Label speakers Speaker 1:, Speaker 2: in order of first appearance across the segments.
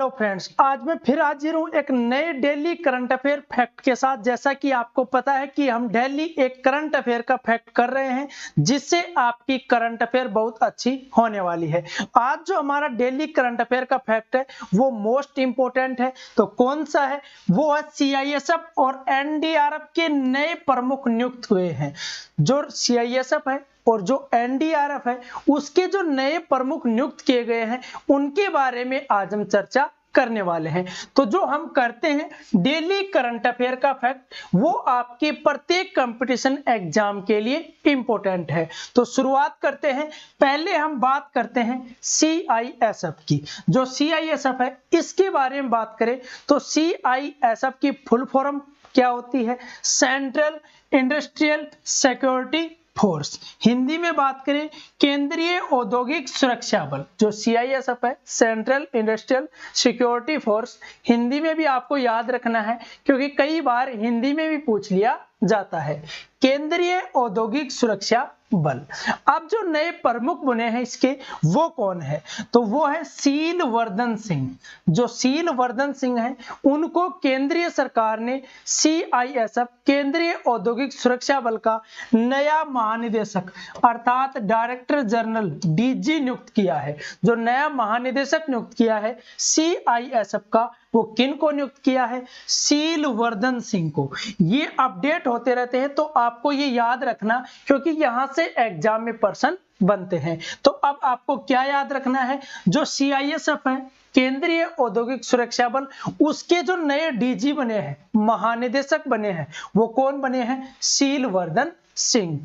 Speaker 1: Hello friends, आज मैं फिर हाजिर हूँ एक नए डेली करंट अफेयर फैक्ट के साथ। जैसा कि आपको पता है कि हम डेली एक करंट अफेयर का फैक्ट कर रहे हैं जिससे आपकी करंट अफेयर बहुत अच्छी होने वाली है। आज जो हमारा डेली करंट अफेयर का फैक्ट है वो मोस्ट इंपोर्टेंट है। तो कौन सा है? वो है सीआईएसएफ और एनडीआरएफ के नए प्रमुख नियुक्त हुए हैं। जो सीआईएसएफ है और जो एनडीआरएफ है उसके जो नए प्रमुख नियुक्त किए गए हैं उनके बारे में आज हम चर्चा करने वाले हैं। तो जो हम करते हैं डेली करंट अफेयर का फैक्ट वो आपके प्रत्येक कंपटीशन एग्जाम के लिए इंपॉर्टेंट है। तो शुरुआत करते हैं। पहले हम बात करते हैं सीआईएसएफ की। जो सीआईएसएफ है इसके बारे में बात करें तो सीआईएसएफ की फुल फॉर्म क्या होती है? Central industrial security force. Hindi में बात करें केंद्रीय औद्योगिक सुरक्षा बल। जो सीआईएसएफ है central industrial security force, Hindi में भी आपको याद रखना है क्योंकि कई बार हिंदी में भी पूछ लिया जाता है। केंद्रीय औद्योगिक सुरक्षा बल। अब जो नए प्रमुख बने हैं इसके वो कौन है? तो वो है शीलवर्धन सिंह। जो शीलवर्धन सिंह है उनको केंद्रीय सरकार ने सीआईएसएफ केंद्रीय औद्योगिक सुरक्षा बल का नया महानिदेशक अर्थात डायरेक्टर जनरल डीजी नियुक्त किया है। जो नया महानिदेशक नियुक्त किया है सीआईएसएफ का वो किन को नियुक्त किया है? शीलवर्धन सिंह को। ये अपडेट होते रहते हैं तो आपको ये याद रखना क्योंकि यहां से एग्जाम में प्रश्न बनते हैं। तो अब आपको क्या याद रखना है? जो सीआईएसएफ है केंद्रीय औद्योगिक सुरक्षा बल उसके जो नए डीजी बने हैं महानिदेशक बने हैं वो कौन बने हैं? शीलवर्धन सिंह।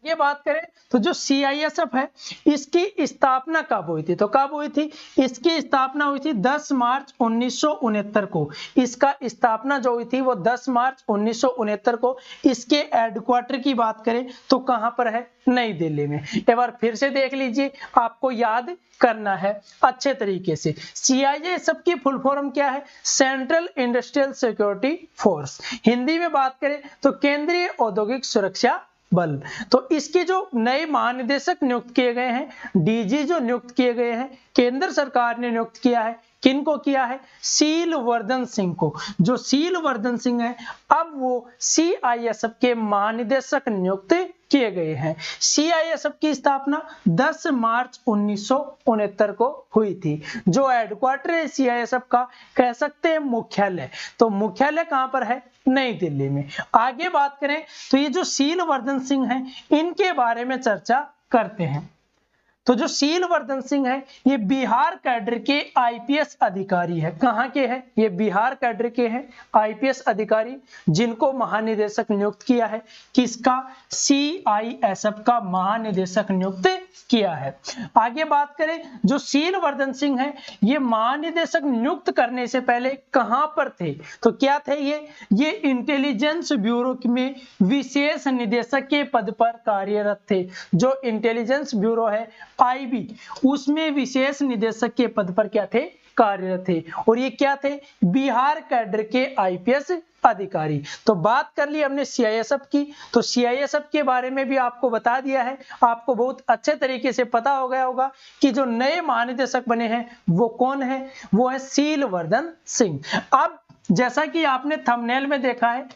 Speaker 1: ये बात करें तो जो सीआईएसएफ है इसकी स्थापना कब हुई थी? तो कब हुई थी? इसकी स्थापना हुई थी 10 मार्च 1969 को। इसका स्थापना जो हुई थी वो 10 मार्च 1969 को। इसके हेडक्वार्टर की बात करें तो कहां पर है? नई दिल्ली में। एक बार फिर से देख लीजिए, आपको याद करना है अच्छे तरीके से। सीआईएसएफ की फुल फॉर्म क्या है? Central industrial security force. Hindi में बात करें तो केंद्रीय औद्योगिक सुरक्षा बल। तो इसके जो नए महानिदेशक नियुक्त किए गए हैं, डीजी जो नियुक्त किए गए हैं, केंद्र सरकार ने नियुक्त किया है। किनको किया है? शीलवर्धन सिंह को। जो शीलवर्धन सिंह है अब वो सीआईएसएफ के महानिदेशक नियुक्त किए गए हैं। सीआईएसएफ की स्थापना 10 मार्च 1969 को हुई थी। जो हेडक्वार्टर है सीआईएसएफ का कह सकते हैं मुख्यालय। तो मुख्यालय कहां पर है? नई दिल्ली में। आगे बात करें तो ये जो शीलवर्धन सिंह हैं इनके बारे में चर्चा करते हैं। तो जो शीलवर्धन सिंह है ये बिहार कैडर के आईपीएस अधिकारी है। कहां के हैं? ये बिहार कैडर के हैं आईपीएस अधिकारी जिनको महानिदेशक नियुक्त किया है। किसका? सीआईएसएफ का महानिदेशक नियुक्त किया है। आगे बात करें जो शीलवर्धन सिंह है ये महानिदेशक नियुक्त करने से पहले कहां पर थे? तो क्या थे ये इंटेलिजेंस ब्यूरो में विशेष निदेशक के पद पर कार्यरत थे। जो इंटेलिजेंस ब्यूरो है आईबी उसमें विशेष निदेशक के पद पर क्या थे? कार्यरत थे। और ये क्या थे? बिहार कैडर के आईपीएस अधिकारी। तो बात कर ली हमने सीआईएसएफ की। तो सीआईएसएफ के बारे में भी आपको बता दिया है। आपको बहुत अच्छे तरीके से पता हो गया होगा कि जो नए महानिदेशक बने हैं वो कौन है? वो है शीलवर्धन सिंह। अब जैसा कि आपने थंबनेल में देखा है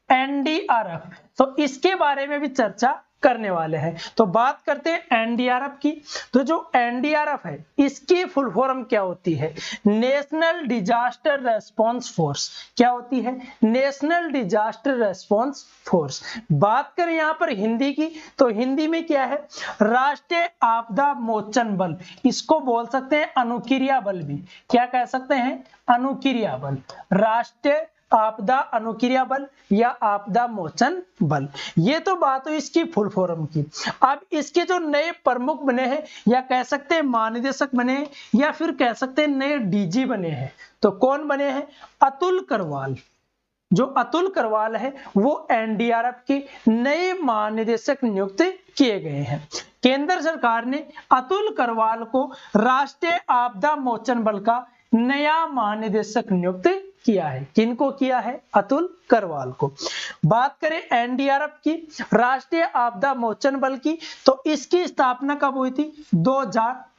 Speaker 1: एनडीआरएफ, तो इसके बारे में भी चर्चा करने वाले हैं। तो बात करते हैं एनडीआरएफ की। तो जो एनडीआरएफ है इसकी फुल फॉर्म क्या होती है? National disaster response force. क्या होती है? National disaster response force. बात करें यहाँ पर हिंदी की तो हिंदी में क्या है? राष्ट्रीय आपदा मोचन बल। इसको बोल सकते हैं अनुक्रिया बल भी। क्या कह सकते हैं? अनुक्रिया बल। राष्ट्रीय आपदा अनुक्रिया बल या आपदा मोचन बल। ये तो बात हुई इसकी फुल फॉर्म की। अब इसके जो नए प्रमुख बने हैं या कह सकते हैं महानिदेशक बने हैं या फिर कह सकते हैं नए डीजी बने हैं। तो कौन बने हैं? अतुल करवाल। जो अतुल करवाल है वो एनडीआरएफ के नए महानिदेशक नियुक्त किए गए हैं। केंद्र सरकार ने अतुल करवाल को राष्ट्रीय आपदा मोचन बल का नया महानिदेशक नियुक्त किया है। किनको किया है? अतुल करवाल को। बात करें एनडीआरएफ की, राष्ट्रीय आपदा मोचन बल की, तो इसकी स्थापना कब हुई थी?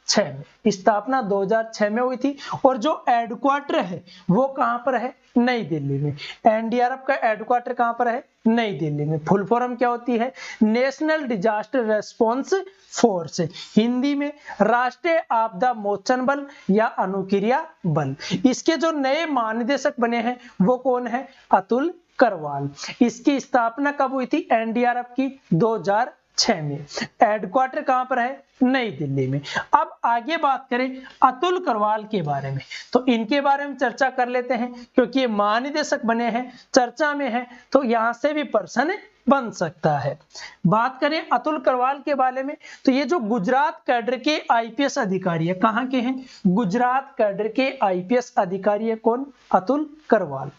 Speaker 1: 2006 में, स्थापना 2006 में हुई थी। और जो हेडक्वार्टर है वो कहां पर है, नई दिल्ली में। एनडीआरएफ का हेडक्वार्टर कहां पर है, नई दिल्ली में। फुल फॉर्म क्या होती है, national disaster response force, Hindi में राष्ट्रीय आपदा मोचन बल या अनुक्रिया बल। इसके जो नए महानिदेशक बने हैं वो कौन है, अतुल करवाल। इसकी स्थापना कब हुई थी, एनडीआरएफ की 2006 में। हेडक्वार्टर कहां पर है, नई दिल्ली में। अब आगे बात करें अतुल करवाल के बारे में, तो इनके बारे में चर्चा कर लेते हैं, क्योंकि ये महानिदेशक बने हैं, चर्चा में है, तो यहां से भी प्रश्न बन सकता है। बात करें अतुल करवाल के बारे में, तो ये जो गुजरात कैडर के आईपीएस अधिकारी है, कहां के हैं, गुजरात कैडर के आईपीएस अधिकारी है कौन, अतुल करवाल।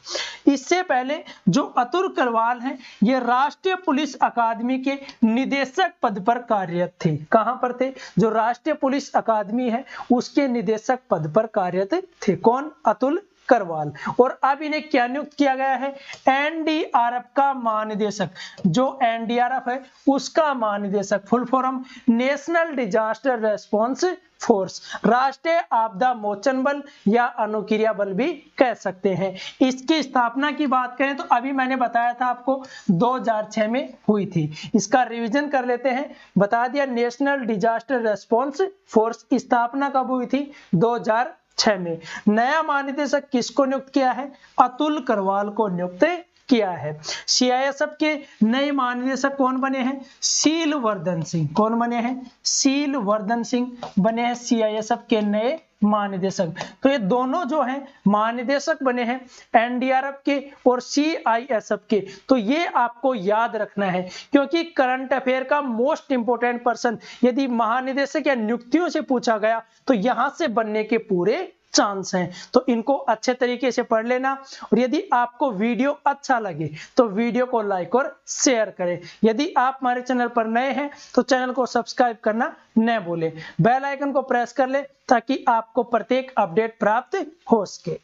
Speaker 1: इससे पहले जो अतुल करवाल हैं, ये राष्ट्रीय पुलिस अकादमी के निदेशक पद पर कार्यरत थे। कहां पर थे, जो राष्ट्रीय पुलिस अकादमी है उसके निदेशक पद पर कार्यरत थे, कौन, अतुल करवाल। और अब इन्हें क्या नियुक्त किया गया है, एनडीआरएफ का महानिदेशक। जो एनडीआरएफ है उसका महानिदेशक, full form national disaster response force, राष्ट्रीय आपदा मोचन बल या अनुक्रिया बल भी कह सकते हैं। इसकी स्थापना की बात करें तो अभी मैंने बताया था आपको 2006 में हुई थी। इसका रिवीजन कर लेते हैं, बता दिया नेशनल डिजास्टर रेस्पॉन्स फोर्स स्थापना कब हुई थी, 2006 में। नया महानिदेशक किसको नियुक्त किया है, अतुल करवाल को नियुक्त किया है। सीआईएसएफ के नए महानिदेशक कौन बने हैं, शीलवर्धन सिंह। कौन बने हैं, शीलवर्धन सिंह बने हैं सीआईएसएफ के नए महानिदेशक। तो ये दोनों जो हैं महानिदेशक बने हैं एनडीआरएफ के और सीआईएसएफ के। तो ये आपको याद रखना है, क्योंकि करंट अफेयर का मोस्ट इंपोर्टेंट पर्सन यदि महानिदेशक या नियुक्तियों से पूछा गया तो यहां से बनने के पूरे चांस हैं। तो इनको अच्छे तरीके से पढ़ लेना। और यदि आपको वीडियो अच्छा लगे तो वीडियो को लाइक और शेयर करें। यदि आप हमारे चैनल पर नए हैं तो चैनल को सब्सक्राइब करना न भूलें। बेल आइकन को प्रेस कर ले ताकि आपको प्रत्येक अपडेट प्राप्त हो सके।